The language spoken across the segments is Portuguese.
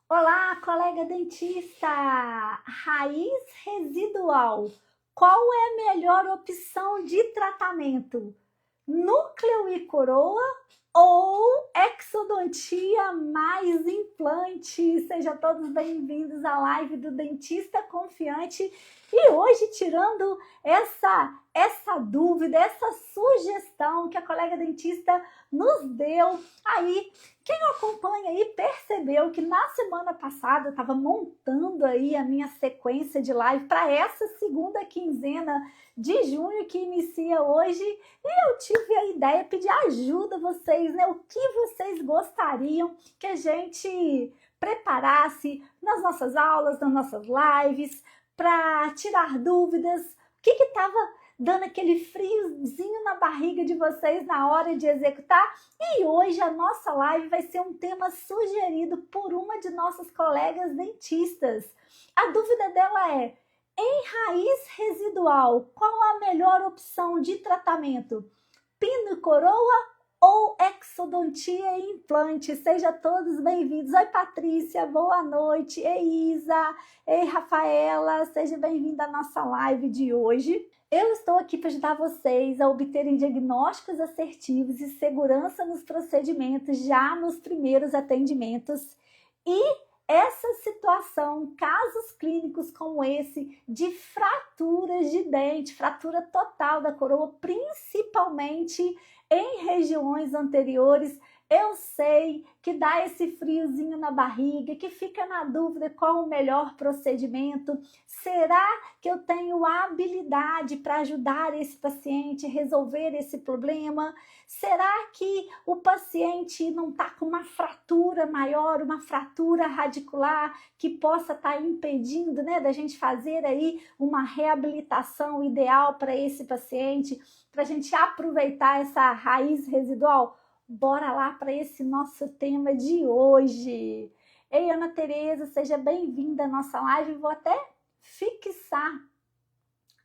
Olá, colega dentista! Raiz residual. Qual é a melhor opção de tratamento? Núcleo e coroa ou exodontia mais implante? Sejam todos bem-vindos à live do Dentista Confiante. E hoje, tirando essa dúvida, essa sugestão que a colega dentista nos deu aí. Quem acompanha aí percebeu que na semana passada eu estava montando aí a minha sequência de live para essa segunda quinzena de junho que inicia hoje, e eu tive a ideia de pedir ajuda a vocês, né? O que vocês gostariam que a gente preparasse nas nossas aulas, nas nossas lives, para tirar dúvidas? O que estava dando aquele friozinho na barriga de vocês na hora de executar? E hoje a nossa live vai ser um tema sugerido por uma de nossas colegas dentistas. A dúvida dela é: em raiz residual, qual a melhor opção de tratamento? Pino e coroa ou exodontia e implante? Sejam todos bem-vindos. Oi, Patrícia, boa noite. Ei, Isa, ei, Rafaela, seja bem-vinda à nossa live de hoje. Eu estou aqui para ajudar vocês a obterem diagnósticos assertivos e segurança nos procedimentos já nos primeiros atendimentos. E essa situação, casos clínicos como esse, de fraturas de dente, fratura total da coroa, principalmente em regiões anteriores, eu sei que dá esse friozinho na barriga, que fica na dúvida qual o melhor procedimento. Será que eu tenho habilidade para ajudar esse paciente a resolver esse problema? Será que o paciente não está com uma fratura maior, uma fratura radicular que possa estar impedindo, né, da gente fazer aí uma reabilitação ideal para esse paciente, para a gente aproveitar essa raiz residual? Bora lá para esse nosso tema de hoje. Ei, Ana Tereza, seja bem-vinda à nossa live. Vou até fixar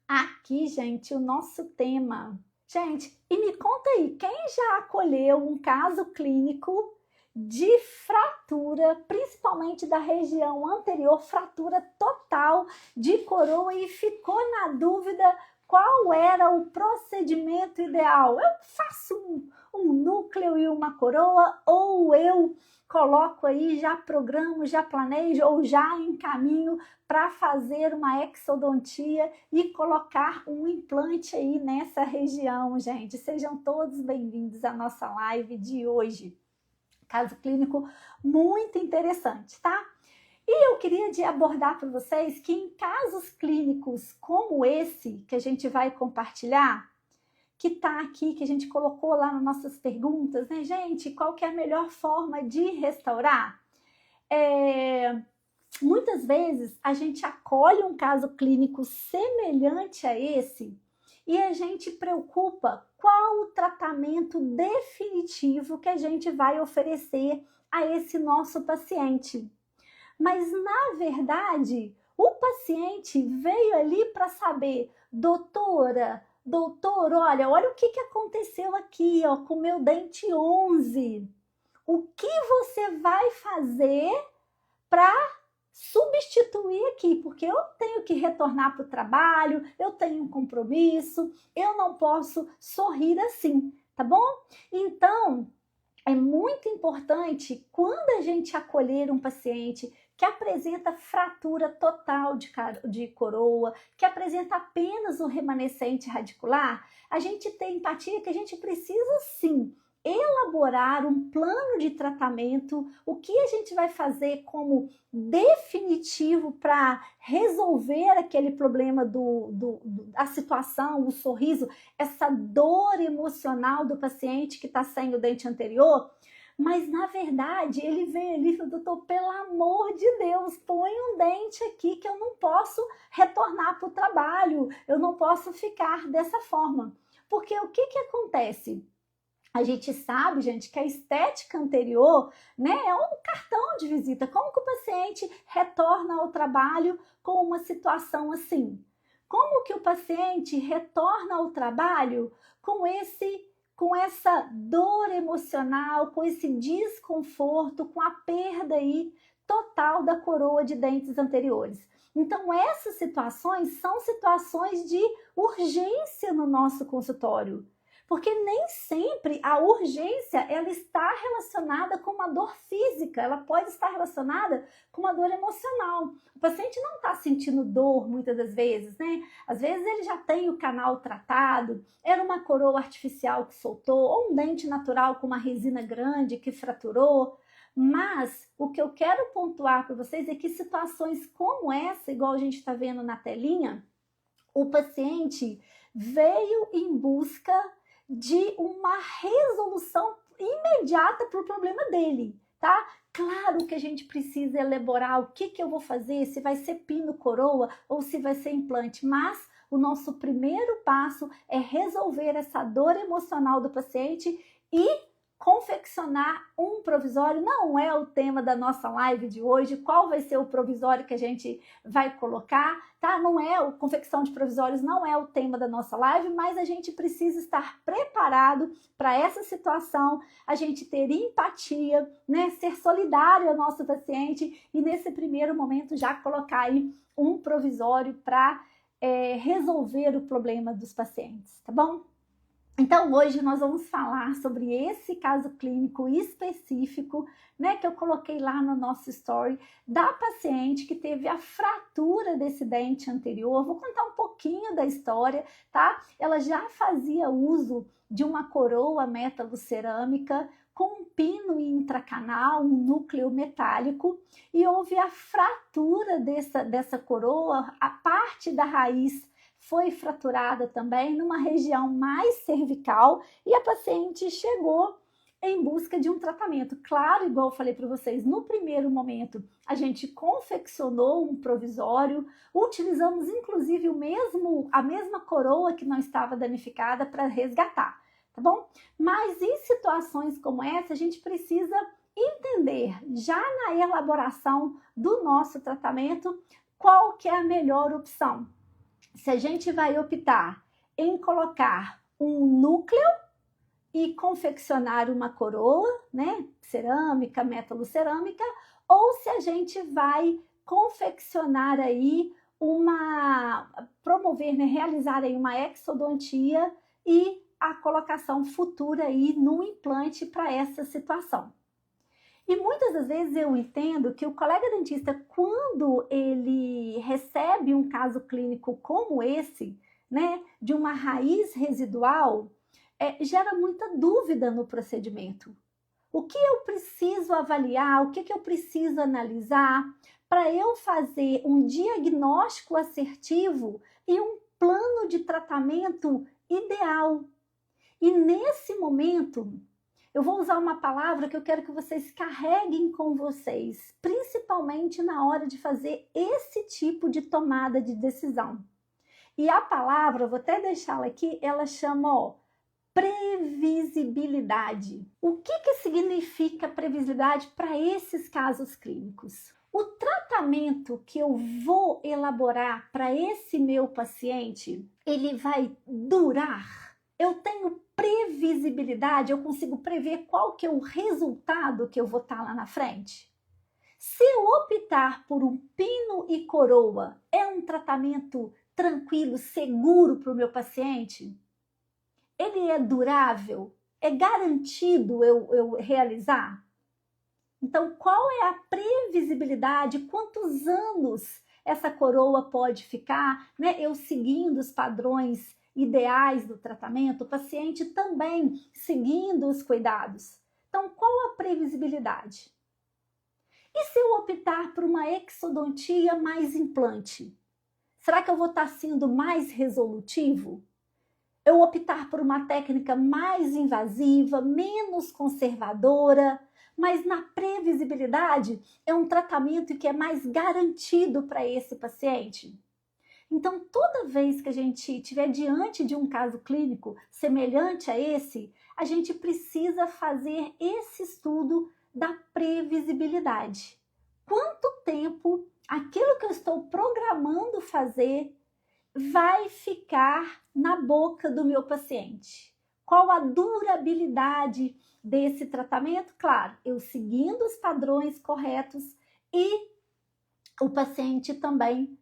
aqui, gente, o nosso tema. Gente, e me conta aí, quem já acolheu um caso clínico de fratura, principalmente da região anterior, fratura total de coroa, e ficou na dúvida qual era o procedimento ideal? Eu faço um núcleo e uma coroa, ou eu coloco aí, já programo, já planejo, ou já encaminho para fazer uma exodontia e colocar um implante aí nessa região, gente? Sejam todos bem-vindos à nossa live de hoje. Caso clínico muito interessante, tá? E eu queria abordar para vocês que em casos clínicos como esse que a gente vai compartilhar, que tá aqui, que a gente colocou lá nas nossas perguntas, né, gente? Qual que é a melhor forma de restaurar? Muitas vezes a gente acolhe um caso clínico semelhante a esse e a gente preocupa qual o tratamento definitivo que a gente vai oferecer a esse nosso paciente. Mas, na verdade, o paciente veio ali para saber: doutor, olha o que aconteceu aqui, ó, com o meu dente 11. O que você vai fazer para substituir aqui? Porque eu tenho que retornar para o trabalho, eu tenho um compromisso, eu não posso sorrir assim, tá bom? Então, é muito importante, quando a gente acolher um paciente que apresenta fratura total de coroa, que apresenta apenas o remanescente radicular, a gente tem empatia que a gente precisa sim elaborar um plano de tratamento, o que a gente vai fazer como definitivo para resolver aquele problema da situação, o sorriso, essa dor emocional do paciente que está sem o dente anterior. Mas, na verdade, ele veio ali e falou: doutor, pelo amor de Deus, põe um dente aqui que eu não posso retornar para o trabalho, eu não posso ficar dessa forma. Porque o que acontece? A gente sabe, gente, que a estética anterior, né, é um cartão de visita. Como que o paciente retorna ao trabalho com uma situação assim? Como que o paciente retorna ao trabalho com essa dor emocional, com esse desconforto, com a perda aí total da coroa de dentes anteriores. Então, essas situações são situações de urgência no nosso consultório. Porque nem sempre a urgência ela está relacionada com uma dor física, ela pode estar relacionada com uma dor emocional. O paciente não está sentindo dor muitas das vezes, né? Às vezes ele já tem o canal tratado, era uma coroa artificial que soltou, ou um dente natural com uma resina grande que fraturou. Mas o que eu quero pontuar para vocês é que situações como essa, igual a gente está vendo na telinha, o paciente veio em busca de uma resolução imediata para o problema dele, tá? Claro que a gente precisa elaborar o que eu vou fazer, se vai ser pino coroa ou se vai ser implante, mas o nosso primeiro passo é resolver essa dor emocional do paciente e confeccionar um provisório. Não é o tema da nossa live de hoje, qual vai ser o provisório que a gente vai colocar, tá? Não é o confecção de provisórios, não é o tema da nossa live, mas a gente precisa estar preparado para essa situação, a gente ter empatia, né? Ser solidário ao nosso paciente e nesse primeiro momento já colocar aí um provisório para resolver o problema dos pacientes, tá bom? Então, hoje nós vamos falar sobre esse caso clínico específico, né, que eu coloquei lá no nosso story, da paciente que teve a fratura desse dente anterior. Vou contar um pouquinho da história, tá? Ela já fazia uso de uma coroa metalocerâmica com um pino intracanal, um núcleo metálico, e houve a fratura dessa coroa, a parte da raiz foi fraturada também numa região mais cervical e a paciente chegou em busca de um tratamento. Claro, igual eu falei para vocês, no primeiro momento a gente confeccionou um provisório, utilizamos inclusive a mesma coroa que não estava danificada para resgatar, tá bom? Mas em situações como essa a gente precisa entender já na elaboração do nosso tratamento qual que é a melhor opção. Se a gente vai optar em colocar um núcleo e confeccionar uma coroa, né, cerâmica, metalocerâmica, ou se a gente vai confeccionar aí promover, né, realizar aí uma exodontia e a colocação futura aí no implante para essa situação. E muitas das vezes eu entendo que o colega dentista, quando ele recebe um caso clínico como esse, né, de uma raiz residual, gera muita dúvida no procedimento. O que eu preciso avaliar, o que eu preciso analisar para eu fazer um diagnóstico assertivo e um plano de tratamento ideal. E nesse momento, eu vou usar uma palavra que eu quero que vocês carreguem com vocês, principalmente na hora de fazer esse tipo de tomada de decisão. E a palavra, vou até deixá-la aqui, ela chama previsibilidade. O que significa previsibilidade para esses casos clínicos? O tratamento que eu vou elaborar para esse meu paciente, ele vai durar? Eu tenho previsibilidade, eu consigo prever qual que é o resultado que eu vou estar lá na frente? Se eu optar por um pino e coroa, é um tratamento tranquilo, seguro para o meu paciente? Ele é durável? É garantido eu realizar? Então, qual é a previsibilidade? Quantos anos essa coroa pode ficar, né? Eu seguindo os padrões ideais do tratamento, o paciente também seguindo os cuidados. Então, qual a previsibilidade? E se eu optar por uma exodontia mais implante? Será que eu vou estar sendo mais resolutivo? Eu optar por uma técnica mais invasiva, menos conservadora, mas na previsibilidade é um tratamento que é mais garantido para esse paciente? Então, toda vez que a gente estiver diante de um caso clínico semelhante a esse, a gente precisa fazer esse estudo da previsibilidade. Quanto tempo aquilo que eu estou programando fazer vai ficar na boca do meu paciente? Qual a durabilidade desse tratamento? Claro, eu seguindo os padrões corretos, e o paciente também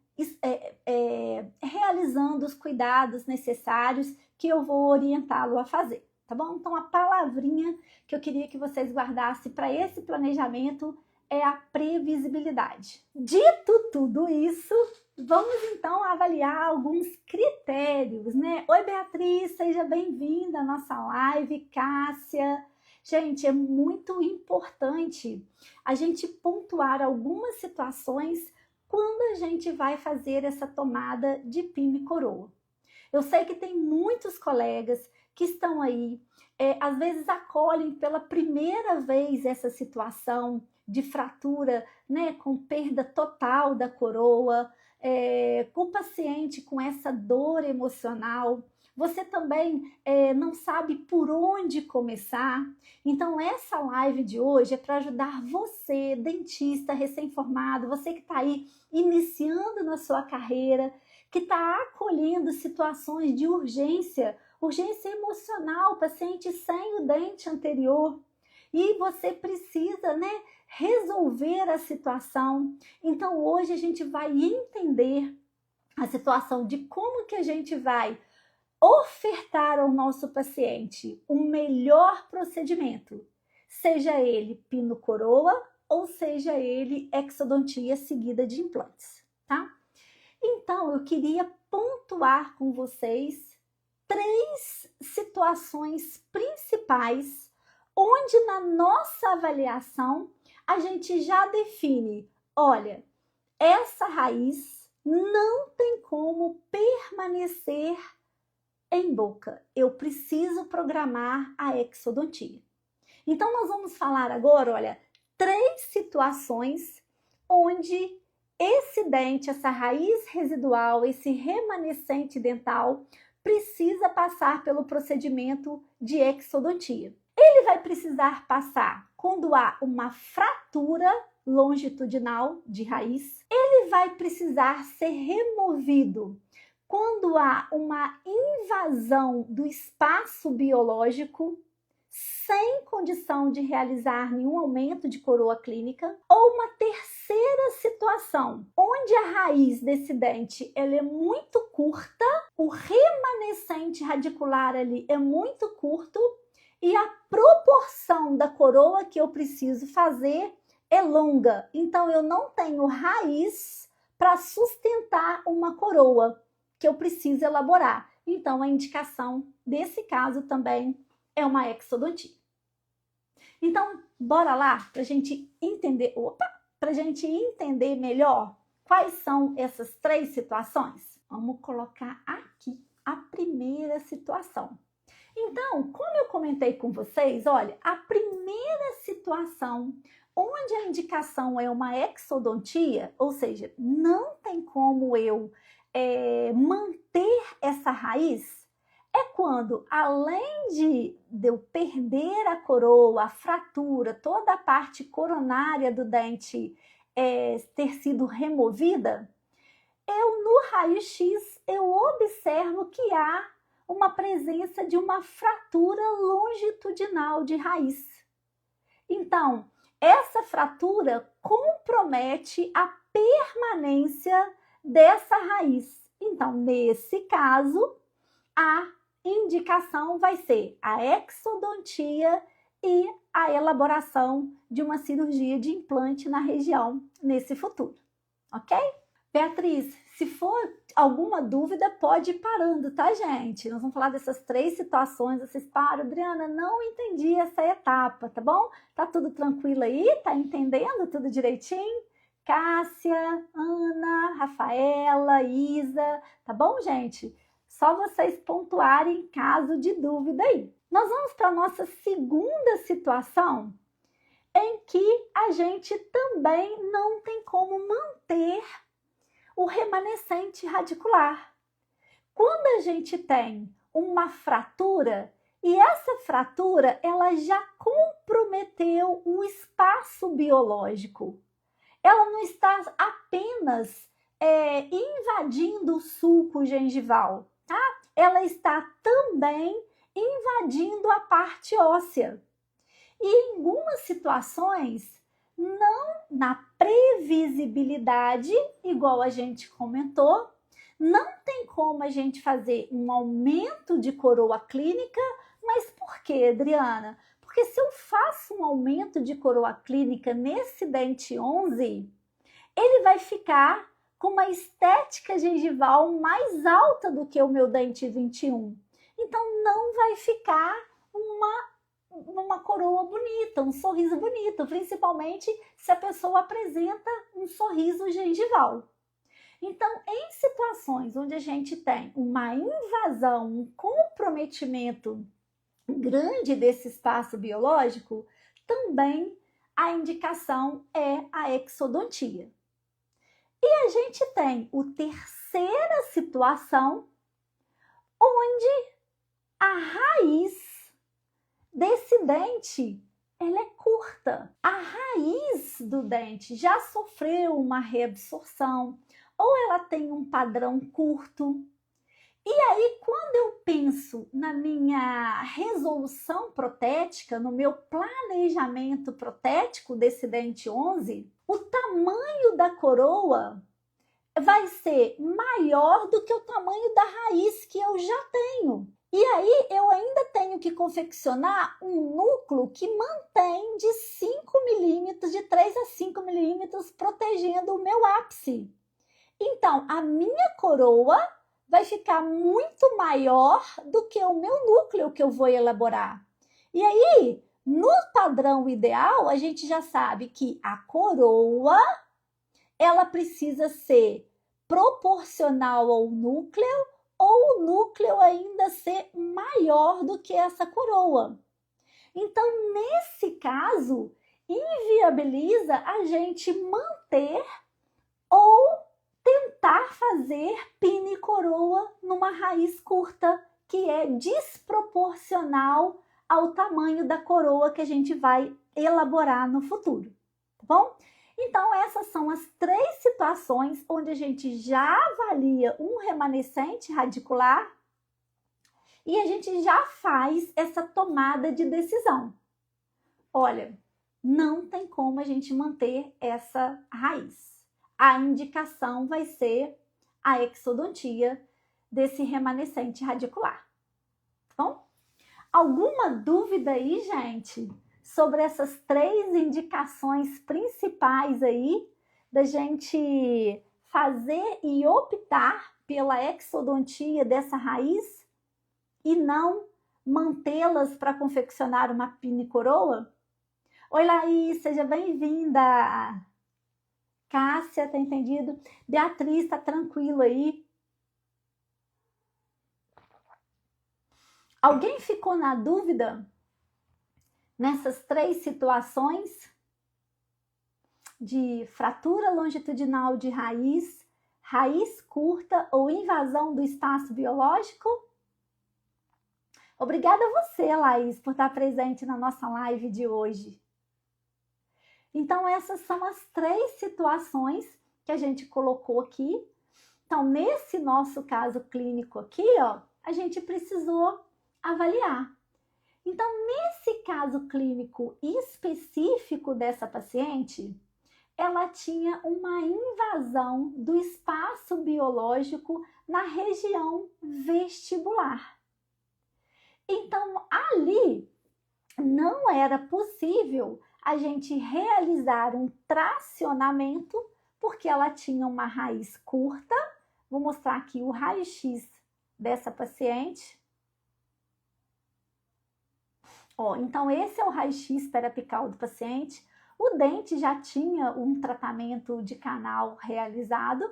realizando os cuidados necessários que eu vou orientá-lo a fazer, tá bom? Então, a palavrinha que eu queria que vocês guardassem para esse planejamento é a previsibilidade. Dito tudo isso, vamos então avaliar alguns critérios, né? Oi, Beatriz, seja bem-vinda à nossa live. Cássia. Gente, é muito importante a gente pontuar algumas situações quando a gente vai fazer essa tomada de PIN e coroa. Eu sei que tem muitos colegas que estão aí, às vezes acolhem pela primeira vez essa situação de fratura, né, com perda total da coroa, com o paciente com essa dor emocional. Você também não sabe por onde começar. Então, essa live de hoje é para ajudar você, dentista recém-formado, você que está aí iniciando na sua carreira, que está acolhendo situações de urgência emocional, paciente sem o dente anterior, e você precisa, né, resolver a situação. Então, hoje a gente vai entender a situação de como que a gente vai ofertar ao nosso paciente o melhor procedimento, seja ele pino-coroa ou seja ele exodontia seguida de implantes, tá? Então, eu queria pontuar com vocês 3 situações principais onde na nossa avaliação a gente já define, olha, essa raiz não tem como permanecer em boca, eu preciso programar a exodontia. Então, nós vamos falar agora, olha, 3 situações onde esse dente, essa raiz residual, esse remanescente dental, precisa passar pelo procedimento de exodontia. Ele vai precisar passar quando há uma fratura longitudinal de raiz. Ele vai precisar ser removido quando há uma invasão do espaço biológico, sem condição de realizar nenhum aumento de coroa clínica, ou uma terceira situação, onde a raiz desse dente ela é muito curta, o remanescente radicular ali é muito curto e a proporção da coroa que eu preciso fazer é longa. Então, eu não tenho raiz para sustentar uma coroa que eu preciso elaborar. Então, a indicação desse caso também é uma exodontia. Então, bora lá para a gente entender, para a gente entender melhor quais são essas 3 situações. Vamos colocar aqui a primeira situação. Então, como eu comentei com vocês, olha, a primeira situação onde a indicação é uma exodontia, ou seja, não tem como eu manter essa raiz, é quando, além de eu perder a coroa, a fratura, toda a parte coronária do dente ter sido removida, eu no raio-x eu observo que há uma presença de uma fratura longitudinal de raiz. Então, essa fratura compromete a permanência dessa raiz. Então, nesse caso, a indicação vai ser a exodontia e a elaboração de uma cirurgia de implante na região nesse futuro, ok? Beatriz, se for alguma dúvida, pode ir parando, tá, gente? Nós vamos falar dessas 3 situações, vocês param. Adriana, não entendi essa etapa, tá bom? Tá tudo tranquilo aí? Tá entendendo tudo direitinho? Cássia, Ana, Rafaela, Isa, tá bom, gente? Só vocês pontuarem em caso de dúvida aí. Nós vamos para a nossa segunda situação, em que a gente também não tem como manter o remanescente radicular. Quando a gente tem uma fratura, e essa fratura ela já comprometeu o espaço biológico, ela não está apenas invadindo o sulco gengival, tá? Ela está também invadindo a parte óssea. E em algumas situações, não na previsibilidade, igual a gente comentou, não tem como a gente fazer um aumento de coroa clínica, mas por quê, Adriana? Porque se eu faço um aumento de coroa clínica nesse dente 11, ele vai ficar com uma estética gengival mais alta do que o meu dente 21. Então, não vai ficar uma coroa bonita, um sorriso bonito, principalmente se a pessoa apresenta um sorriso gengival. Então, em situações onde a gente tem uma invasão, um comprometimento grande desse espaço biológico, também a indicação é a exodontia. E a gente tem a terceira situação, onde a raiz desse dente, ela é curta. A raiz do dente já sofreu uma reabsorção, ou ela tem um padrão curto. E aí, quando eu penso na minha resolução protética, no meu planejamento protético desse dente 11, o tamanho da coroa vai ser maior do que o tamanho da raiz que eu já tenho. E aí, eu ainda tenho que confeccionar um núcleo que mantém de 5 milímetros, de 3 a 5 milímetros, protegendo o meu ápice. Então, a minha coroa vai ficar muito maior do que o meu núcleo que eu vou elaborar. E aí, no padrão ideal, a gente já sabe que a coroa, ela precisa ser proporcional ao núcleo, ou o núcleo ainda ser maior do que essa coroa. Então, nesse caso, inviabiliza a gente manter ou tentar fazer pino e coroa numa raiz curta, que é desproporcional ao tamanho da coroa que a gente vai elaborar no futuro, tá bom? Então, essas são as 3 situações onde a gente já avalia um remanescente radicular e a gente já faz essa tomada de decisão. Olha, não tem como a gente manter essa raiz. A indicação vai ser a exodontia desse remanescente radicular. Tá bom? Alguma dúvida aí, gente, sobre essas 3 indicações principais aí da gente fazer e optar pela exodontia dessa raiz e não mantê-las para confeccionar uma pino e coroa? Oi, Laís, seja bem-vinda. Cássia, tá entendido? Beatriz, tá tranquilo aí? Alguém ficou na dúvida nessas 3 situações de fratura longitudinal de raiz, raiz curta ou invasão do espaço biológico? Obrigada a você, Laís, por estar presente na nossa live de hoje. Então, essas são as 3 situações que a gente colocou aqui. Então, nesse nosso caso clínico aqui, ó, a gente precisou avaliar. Então, nesse caso clínico específico dessa paciente, ela tinha uma invasão do espaço biológico na região vestibular. Então, ali não era possível a gente realizar um tracionamento, porque ela tinha uma raiz curta. Vou mostrar aqui o raio-x dessa paciente. Ó, então, esse é o raio-x periapical do paciente. O dente já tinha um tratamento de canal realizado.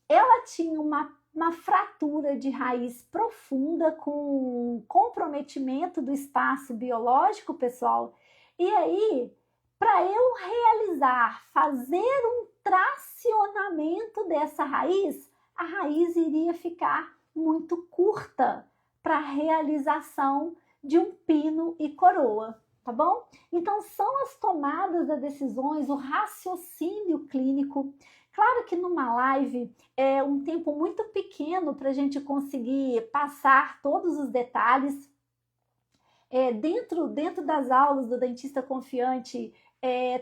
Ela tinha uma fratura de raiz profunda com comprometimento do espaço biológico, pessoal. E aí, para eu realizar, fazer um tracionamento dessa raiz, a raiz iria ficar muito curta para a realização de um pino e coroa, tá bom? Então, são as tomadas das decisões, o raciocínio clínico. Claro que numa live é um tempo muito pequeno para a gente conseguir passar todos os detalhes. Dentro das aulas do Dentista Confiante,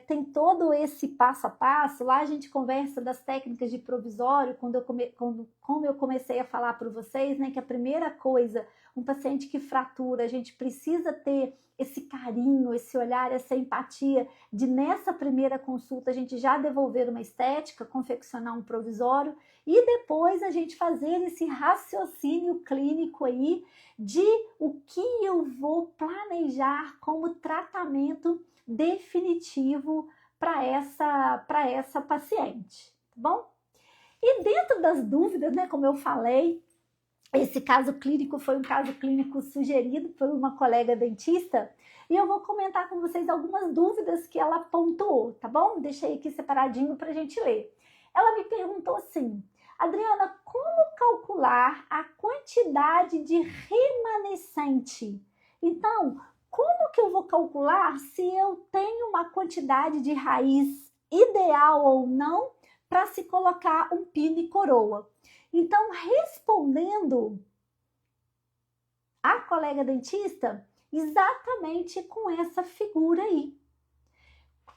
tem todo esse passo a passo. Lá a gente conversa das técnicas de provisório, como eu comecei a falar para vocês, né, que a primeira coisa, um paciente que fratura, a gente precisa ter esse carinho, esse olhar, essa empatia, de nessa primeira consulta a gente já devolver uma estética, confeccionar um provisório, e depois a gente fazer esse raciocínio clínico aí de o que eu vou planejar como tratamento definitivo para essa paciente, tá bom? E dentro das dúvidas, né, como eu falei, esse caso clínico foi um caso clínico sugerido por uma colega dentista, e eu vou comentar com vocês algumas dúvidas que ela pontuou, tá bom? Deixei aqui separadinho para a gente ler. Ela me perguntou assim: Adriana, como calcular a quantidade de remanescente? Então, como que eu vou calcular se eu tenho uma quantidade de raiz ideal ou não para se colocar um pino e coroa? Então, respondendo a colega dentista, exatamente com essa figura aí.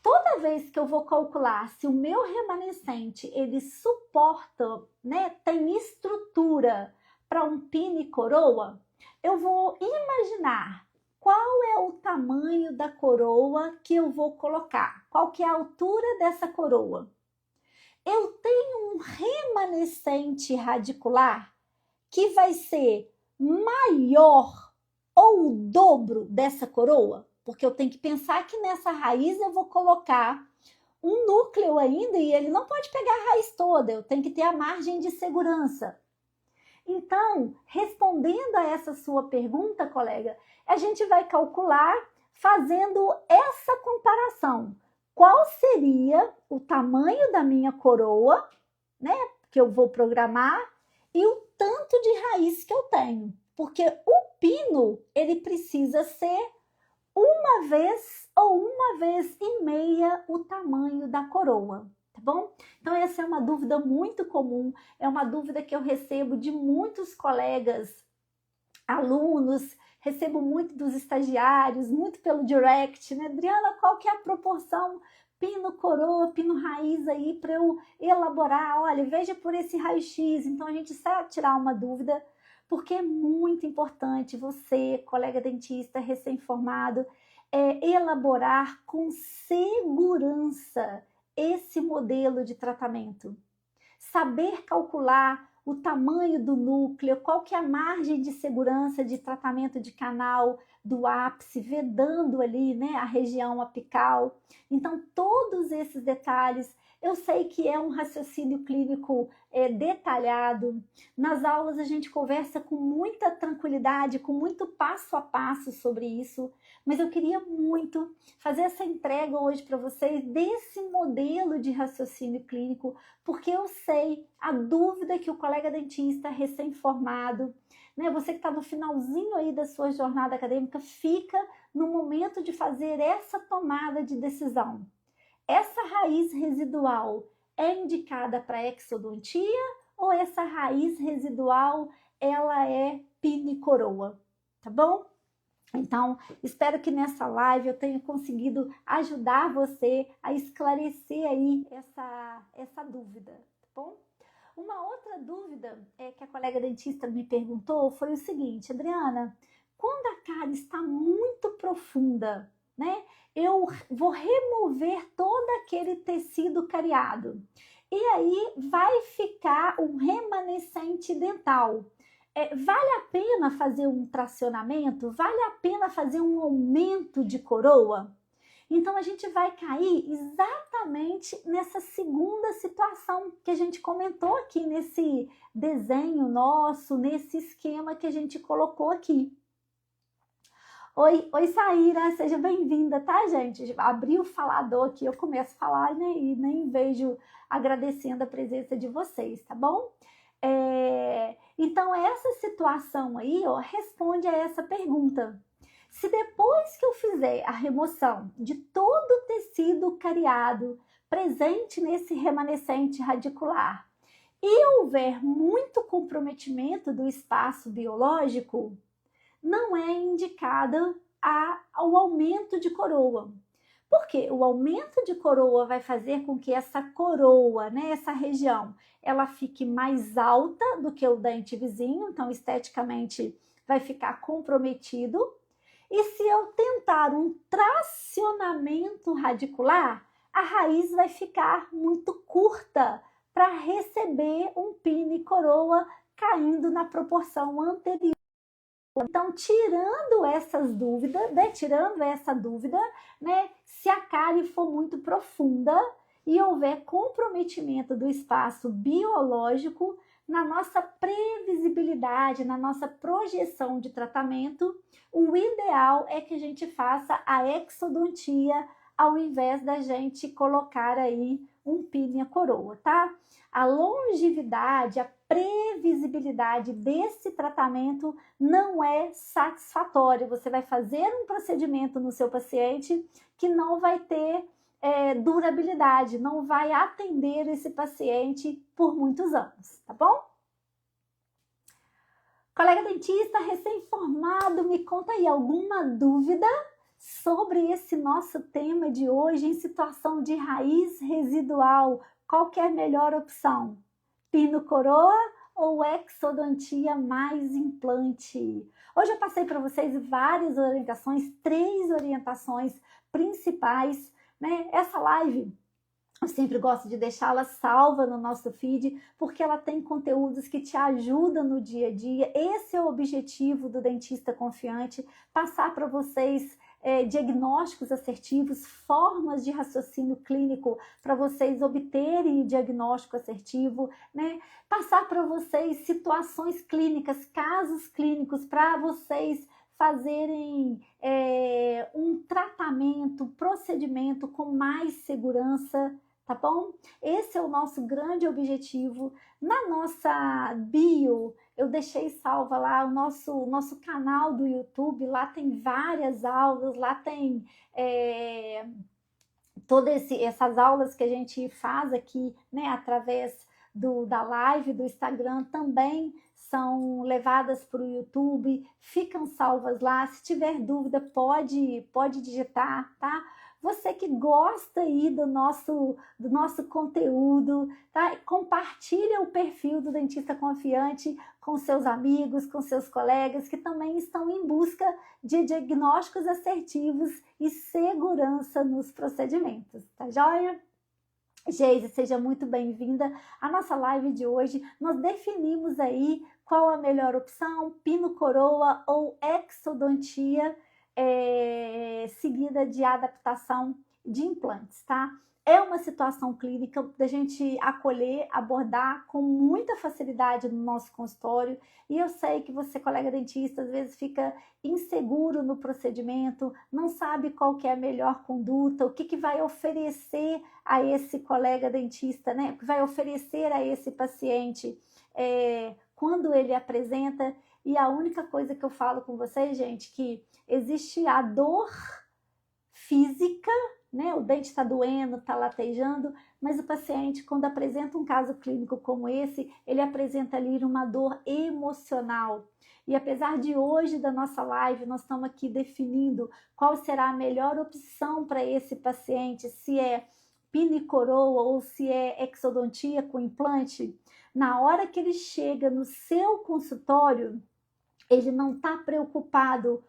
Toda vez que eu vou calcular se o meu remanescente ele suporta, né, tem estrutura para um pino e coroa, eu vou imaginar qual é o tamanho da coroa que eu vou colocar, qual que é a altura dessa coroa. Eu tenho um remanescente radicular que vai ser maior ou o dobro dessa coroa, porque eu tenho que pensar que nessa raiz eu vou colocar um núcleo ainda e ele não pode pegar a raiz toda, eu tenho que ter a margem de segurança. Então, respondendo a essa sua pergunta, colega, a gente vai calcular fazendo essa comparação. Qual seria o tamanho da minha coroa, né, que eu vou programar, e o tanto de raiz que eu tenho? Porque o pino, ele precisa ser uma vez ou uma vez e meia o tamanho da coroa, tá bom? Então essa é uma dúvida muito comum, é uma dúvida que eu recebo de muitos colegas, alunos, recebo muito dos estagiários, muito pelo direct, né? Adriana, qual que é a proporção pino coroa, pino raiz aí para eu elaborar? Olha, veja por esse raio-x. Então a gente sabe tirar uma dúvida, porque é muito importante você, colega dentista recém-formado, elaborar com segurança esse modelo de tratamento. Saber calcular o tamanho do núcleo, qual que é a margem de segurança de tratamento de canal do ápice, vedando ali, né, a região apical. Então, todos esses detalhes, eu sei que é um raciocínio clínico detalhado. Nas aulas a gente conversa com muita tranquilidade, com muito passo a passo sobre isso, mas eu queria muito fazer essa entrega hoje para vocês desse modelo de raciocínio clínico, porque eu sei a dúvida que o colega dentista recém-formado, né, você que está no finalzinho aí da sua jornada acadêmica, fica no momento de fazer essa tomada de decisão. Essa raiz residual é indicada para exodontia ou essa raiz residual ela é pino e coroa, tá bom? Então, espero que nessa live eu tenha conseguido ajudar você a esclarecer aí essa dúvida, tá bom? Uma outra dúvida que a colega dentista me perguntou foi o seguinte: Adriana, quando a cárie está muito profunda, né, eu vou remover todo aquele tecido cariado e aí vai ficar um remanescente dental. Vale a pena fazer um tracionamento? Vale a pena fazer um aumento de coroa? Então, a gente vai cair exatamente nessa segunda situação que a gente comentou aqui nesse desenho nosso, nesse esquema que a gente colocou aqui. Oi, Saíra, seja bem-vinda, tá, gente? Abri o falador aqui, eu começo a falar, né, e nem vejo agradecendo a presença de vocês, tá bom? Então, essa situação aí, ó, responde a essa pergunta. Se depois que eu fizer a remoção de todo o tecido cariado presente nesse remanescente radicular e houver muito comprometimento do espaço biológico, não é indicada o aumento de coroa. Porque o aumento de coroa vai fazer com que essa coroa, né, essa região, ela fique mais alta do que o dente vizinho, então esteticamente vai ficar comprometido. E se eu tentar um tracionamento radicular, a raiz vai ficar muito curta para receber um pino e coroa caindo na proporção anterior. Então, tirando essa dúvida, né, se a cárie for muito profunda e houver comprometimento do espaço biológico, na nossa previsibilidade, na nossa projeção de tratamento, o ideal é que a gente faça a exodontia ao invés da gente colocar aí um pino e a coroa, tá? A longevidade, a previsibilidade desse tratamento não é satisfatório. Você vai fazer um procedimento no seu paciente que não vai ter durabilidade, não vai atender esse paciente por muitos anos, tá bom? Colega dentista recém-formado, me conta aí alguma dúvida sobre esse nosso tema de hoje em situação de raiz residual? Qual que é a melhor opção? Pino coroa ou exodontia mais implante? Hoje eu passei para vocês várias orientações, 3 orientações principais, né? Essa live eu sempre gosto de deixá-la salva no nosso feed, porque ela tem conteúdos que te ajudam no dia a dia. Esse é o objetivo do Dentista Confiante, passar para vocês diagnósticos assertivos, formas de raciocínio clínico para vocês obterem diagnóstico assertivo, né? Passar para vocês situações clínicas, casos clínicos para vocês fazerem um tratamento, procedimento com mais segurança, tá bom? Esse é o nosso grande objetivo. Na nossa bio, eu deixei salva lá o nosso canal do YouTube, lá tem várias aulas, lá tem todas essas aulas que a gente faz aqui, né, através da live, do Instagram, também são levadas para o YouTube, ficam salvas lá. Se tiver dúvida, pode digitar, tá? Você que gosta aí do nosso conteúdo, tá? Compartilha o perfil do Dentista Confiante com seus amigos, com seus colegas que também estão em busca de diagnósticos assertivos e segurança nos procedimentos, tá joia? Geise, seja muito bem-vinda à nossa live de hoje. Nós definimos aí qual a melhor opção, pino coroa ou exodontia, seguida de adaptação de implantes, tá? É uma situação clínica da gente acolher, abordar com muita facilidade no nosso consultório. E eu sei que você, colega dentista, às vezes fica inseguro no procedimento, não sabe qual que é a melhor conduta, o que vai oferecer a esse colega dentista, né? O que vai oferecer a esse paciente quando ele apresenta. E a única coisa que eu falo com vocês, gente, que existe a dor física, né? O dente está doendo, está latejando, mas o paciente, quando apresenta um caso clínico como esse, ele apresenta ali uma dor emocional. E apesar de hoje da nossa live, nós estamos aqui definindo qual será a melhor opção para esse paciente, se é pino e coroa ou se é exodontia com implante. Na hora que ele chega no seu consultório, ele não está preocupado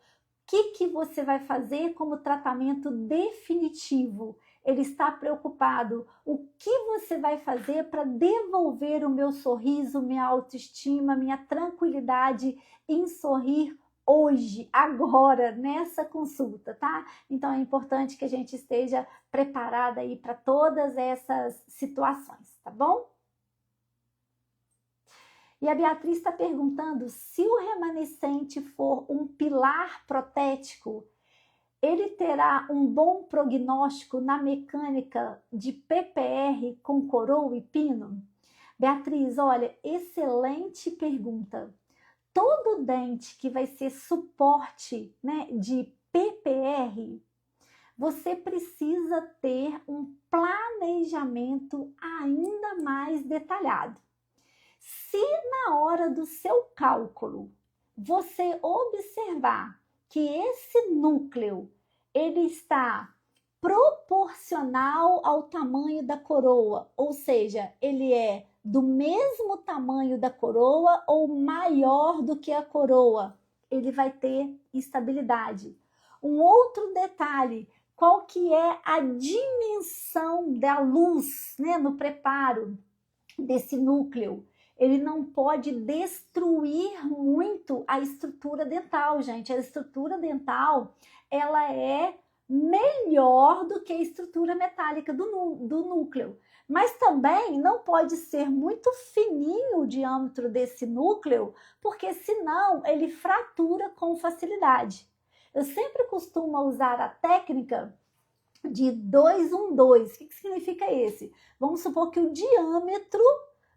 o que você vai fazer como tratamento definitivo. Ele está preocupado o que você vai fazer para devolver o meu sorriso, minha autoestima, minha tranquilidade em sorrir hoje, agora, nessa consulta, tá? Então é importante que a gente esteja preparada aí para todas essas situações, tá bom? E a Beatriz está perguntando se o remanescente for um pilar protético, ele terá um bom prognóstico na mecânica de PPR com coroa e pino? Beatriz, olha, excelente pergunta. Todo dente que vai ser suporte, né, de PPR, você precisa ter um planejamento ainda mais detalhado. Se na hora do seu cálculo você observar que esse núcleo ele está propício proporcional ao tamanho da coroa, ou seja, ele é do mesmo tamanho da coroa ou maior do que a coroa, ele vai ter instabilidade. Um outro detalhe, qual que é a dimensão da luz, né, no preparo desse núcleo? Ele não pode destruir muito a estrutura dental, gente. A estrutura dental, ela é melhor do que a estrutura metálica do núcleo. Mas também não pode ser muito fininho o diâmetro desse núcleo, porque senão ele fratura com facilidade. Eu sempre costumo usar a técnica de 2-1-2. O que significa esse? Vamos supor que o diâmetro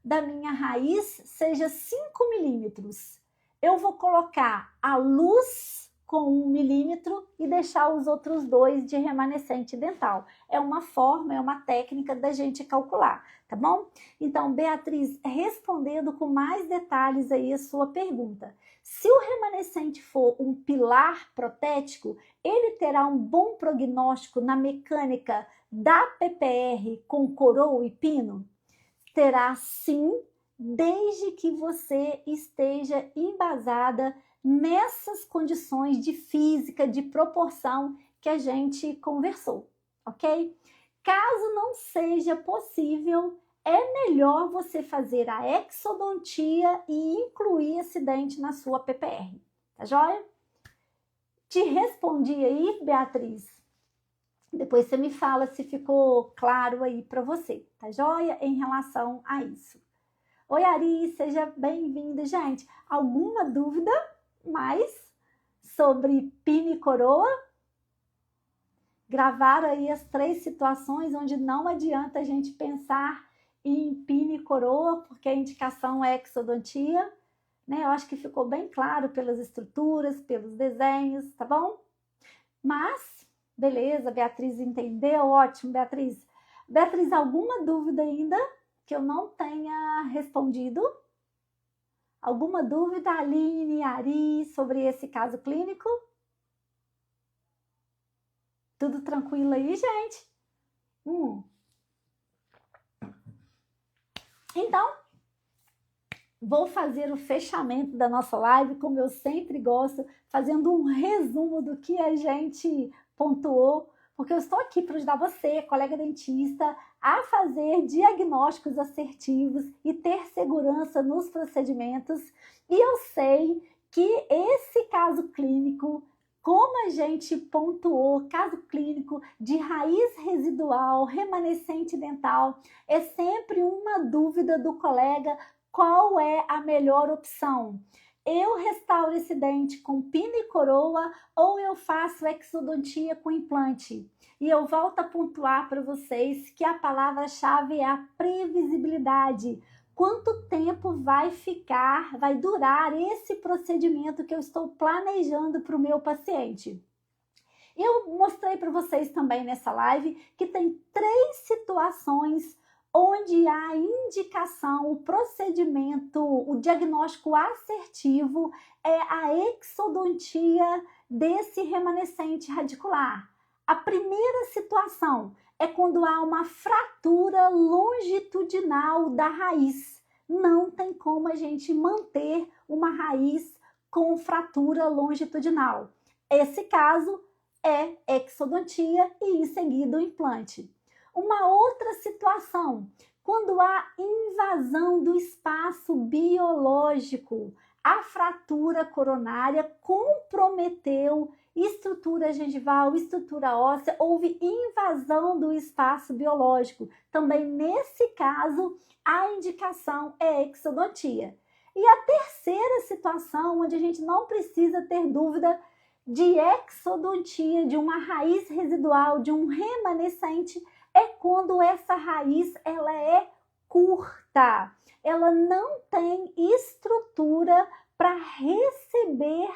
da minha raiz seja 5 milímetros. Eu vou colocar a luz com 1 milímetro e deixar os outros 2 de remanescente dental. É uma forma, é uma técnica da gente calcular, tá bom? Então, Beatriz, respondendo com mais detalhes aí a sua pergunta. Se o remanescente for um pilar protético, ele terá um bom prognóstico na mecânica da PPR com coroa e pino? Terá sim, desde que você esteja embasada nessas condições de física, de proporção que a gente conversou, ok? Caso não seja possível, é melhor você fazer a exodontia e incluir esse dente na sua PPR, tá joia? Te respondi aí, Beatriz? Depois você me fala se ficou claro aí para você, tá joia? Em relação a isso. Oi, Ari, seja bem-vinda. Gente, alguma dúvida mais sobre pino e coroa? Gravaram aí as 3 situações onde não adianta a gente pensar em pino e coroa, porque a indicação é exodontia, né? Eu acho que ficou bem claro pelas estruturas, pelos desenhos, tá bom? Mas, beleza, Beatriz entendeu, ótimo, Beatriz. Beatriz, alguma dúvida ainda que eu não tenha respondido? Alguma dúvida, Aline, Ari, sobre esse caso clínico? Tudo tranquilo aí, gente? Então, vou fazer o fechamento da nossa live, como eu sempre gosto, fazendo um resumo do que a gente pontuou, porque eu estou aqui para ajudar você, colega dentista, a fazer diagnósticos assertivos e ter segurança nos procedimentos. E eu sei que esse caso clínico, como a gente pontuou, caso clínico de raiz residual, remanescente dental, é sempre uma dúvida do colega: qual é a melhor opção? Eu restauro esse dente com pino e coroa ou eu faço exodontia com implante? E eu volto a pontuar para vocês que a palavra-chave é a previsibilidade. Quanto tempo vai durar esse procedimento que eu estou planejando para o meu paciente? Eu mostrei para vocês também nessa live que tem 3 situações onde a indicação, o procedimento, o diagnóstico assertivo é a exodontia desse remanescente radicular. A primeira situação é quando há uma fratura longitudinal da raiz. Não tem como a gente manter uma raiz com fratura longitudinal. Esse caso é exodontia e em seguida o implante. Uma outra situação, quando há invasão do espaço biológico, a fratura coronária comprometeu estrutura gengival, estrutura óssea, houve invasão do espaço biológico. Também nesse caso, a indicação é exodontia. E a terceira situação, onde a gente não precisa ter dúvida de exodontia, de uma raiz residual, de um remanescente, é quando essa raiz ela é curta, ela não tem estrutura para receber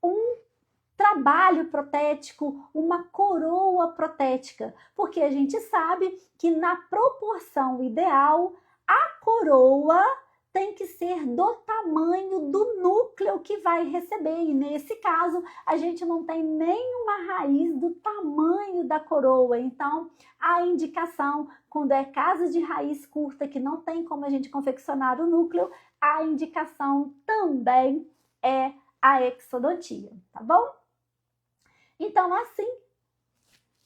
um trabalho protético, uma coroa protética, porque a gente sabe que na proporção ideal a coroa tem que ser do tamanho do núcleo que vai receber. E nesse caso, a gente não tem nenhuma raiz do tamanho da coroa. Então, a indicação, quando é caso de raiz curta, que não tem como a gente confeccionar o núcleo, a indicação também é a exodontia, tá bom? Então, assim,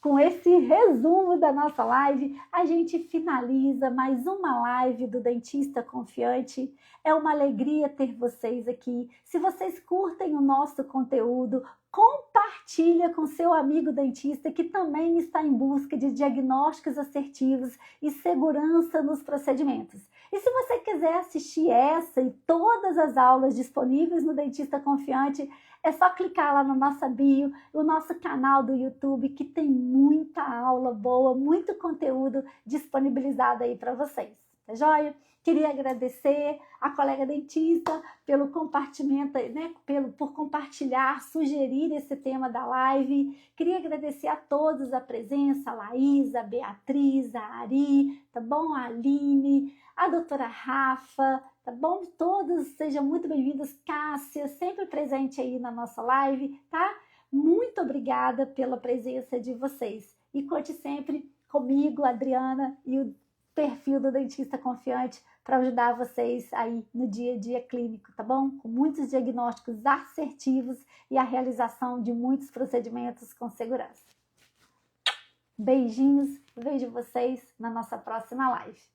com esse resumo da nossa live, a gente finaliza mais uma live do Dentista Confiante. É uma alegria ter vocês aqui. Se vocês curtem o nosso conteúdo, compartilha com seu amigo dentista que também está em busca de diagnósticos assertivos e segurança nos procedimentos. E se você quiser assistir essa e todas as aulas disponíveis no Dentista Confiante, é só clicar lá na nossa bio, o nosso canal do YouTube, que tem muita aula boa, muito conteúdo disponibilizado aí para vocês, tá joia? Queria agradecer a colega dentista pelo compartilhamento, né, por compartilhar, sugerir esse tema da live. Queria agradecer a todos a presença, a Laís, a Beatriz, a Ari, tá bom? A Aline, a doutora Rafa, tá bom? Todos sejam muito bem-vindos. Cássia, sempre presente aí na nossa live, tá? Muito obrigada pela presença de vocês. E conte sempre comigo, Adriana, e o perfil do Dentista Confiante para ajudar vocês aí no dia a dia clínico, tá bom? Com muitos diagnósticos assertivos e a realização de muitos procedimentos com segurança. Beijinhos, vejo vocês na nossa próxima live.